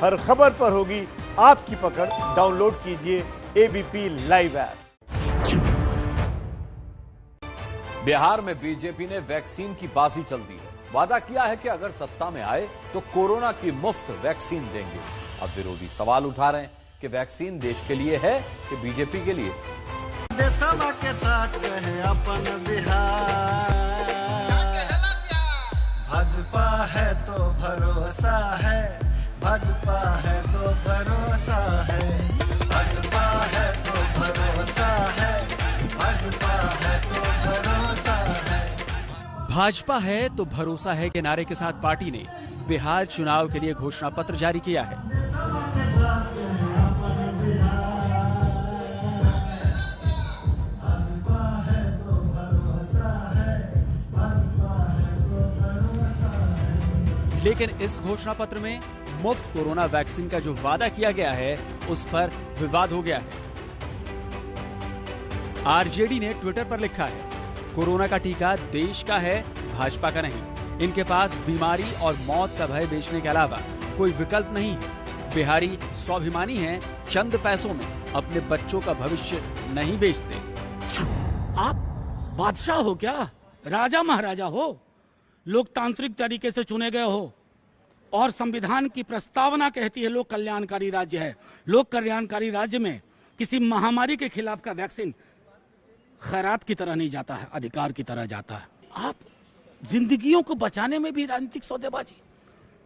हर खबर पर होगी आपकी पकड़। डाउनलोड कीजिए एबीपी लाइव ऐप। बिहार में बीजेपी ने वैक्सीन की बाजी चल दी है। वादा किया है कि अगर सत्ता में आए तो कोरोना की मुफ्त वैक्सीन देंगे। अब विरोधी सवाल उठा रहे हैं कि वैक्सीन देश के लिए है कि बीजेपी के लिए। देशवा के साथ कहे अपन बिहार, भाजपा है तो भरोसा है, भाजपा है तो भरोसा है, भाजपा है तो भरोसा है, भाजपा है तो भरोसा है। भाजपा है तो भरोसा है के नारे के साथ पार्टी ने बिहार चुनाव के लिए घोषणा पत्र जारी किया है। लेकिन इस घोषणा पत्र में मुफ्त कोरोना वैक्सीन का जो वादा किया गया है उस पर विवाद हो गया है। आरजेडी ने ट्विटर पर लिखा है, कोरोना का टीका देश का है, भाजपा का नहीं। इनके पास बीमारी और मौत का भय बेचने के अलावा कोई विकल्प नहीं है। बिहारी स्वाभिमानी हैं, चंद पैसों में अपने बच्चों का भविष्य नहीं बेचते। आप बादशाह हो क्या? राजा महाराजा हो? लोकतांत्रिक तरीके से चुने गए हो और संविधान की प्रस्तावना कहती है लोक कल्याणकारी राज्य है। लोक कल्याणकारी राज्य में किसी महामारी के खिलाफ का वैक्सीन खैरात की तरह नहीं जाता है, अधिकार की तरह जाता है। आप जिंदगियों को बचाने में भी राजनीतिक सौदेबाजी,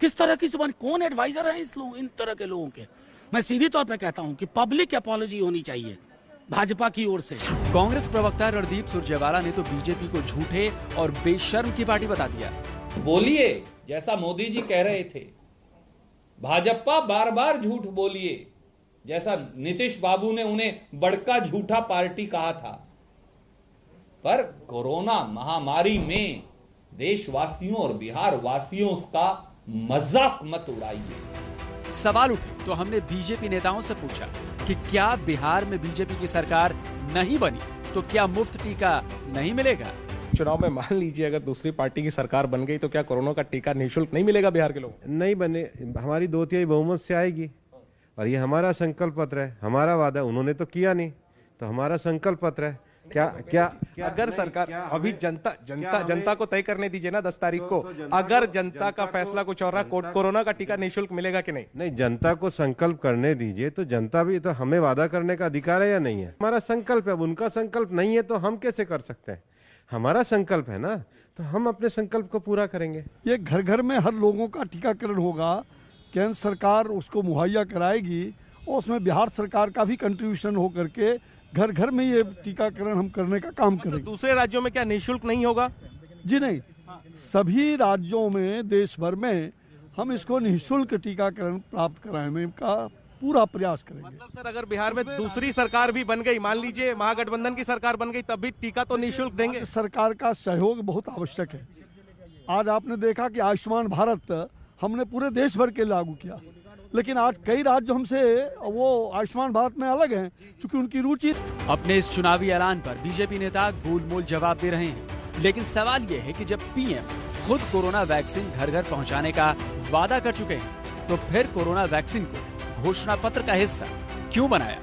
किस तरह की जुबान? कौन एडवाइजर है इन तरह के लोगों के? मैं सीधी तौर पर कहता हूं कि पब्लिक अपॉलॉजी होनी चाहिए भाजपा की ओर से। कांग्रेस प्रवक्ता रणदीप सुरजेवाला ने तो बीजेपी को झूठे और बेशर्म की पार्टी बता दिया। बोलिए जैसा मोदी जी कह रहे थे, भाजपा बार बार झूठ बोलिए जैसा नीतीश बाबू ने उन्हें बड़का झूठा पार्टी कहा था। पर कोरोना महामारी में देशवासियों और बिहार वासियों का मजाक मत उड़ाइए। सवाल उठे तो हमने बीजेपी नेताओं से पूछा कि क्या बिहार में बीजेपी की सरकार नहीं बनी तो क्या मुफ्त टीका नहीं मिलेगा? चुनाव में मान लीजिए अगर दूसरी पार्टी की सरकार बन गई तो क्या कोरोना का टीका निःशुल्क नहीं मिलेगा बिहार के लोगों को? नहीं बने, हमारी 2/3 बहुमत से आएगी और ये हमारा संकल्प पत्र है, हमारा वादा। उन्होंने तो किया नहीं, तो हमारा संकल्प पत्र है। क्या अगर सरकार अभी जनता को तय करने दीजिए ना 10 तारीख को, अगर जनता का फैसला कुछ और रहा, कोरोना का टीका निःशुल्क मिलेगा कि नहीं? नहीं, जनता को संकल्प करने दीजिए। तो जनता भी तो हमें वादा करने का अधिकार है या नहीं है? हमारा संकल्प है, अब उनका संकल्प नहीं है तो हम कैसे कर सकते हैं? हमारा संकल्प है ना, तो हम अपने संकल्प को पूरा करेंगे। ये घर घर में हर लोगों का टीकाकरण होगा, केंद्र सरकार उसको मुहैया कराएगी और उसमें बिहार सरकार का भी कंट्रीब्यूशन हो करके घर घर में ये टीकाकरण हम करने का काम करेंगे। तो दूसरे राज्यों में क्या निःशुल्क नहीं होगा? जी नहीं, सभी राज्यों में देश भर में हम इसको निःशुल्क टीकाकरण प्राप्त कराने का पूरा प्रयास करेंगे। मतलब सर अगर बिहार में दूसरी सरकार भी बन गई, मान लीजिए महागठबंधन की सरकार बन गई, तब भी टीका तो निःशुल्क देंगे? सरकार का सहयोग बहुत आवश्यक है। आज आपने देखा कि आयुष्मान भारत हमने पूरे देश भर के लागू किया, लेकिन आज कई राज्य हमसे वो आयुष्मान भारत में अलग हैं क्योंकि उनकी रुचि। अपने इस चुनावी ऐलान पर बीजेपी नेता गोलमोल जवाब दे रहे हैं, लेकिन सवाल ये है कि जब पीएम खुद कोरोना वैक्सीन घर घर पहुंचाने का वादा कर चुके हैं तो फिर कोरोना वैक्सीन को घोषणा पत्र का हिस्सा क्यों बनाया?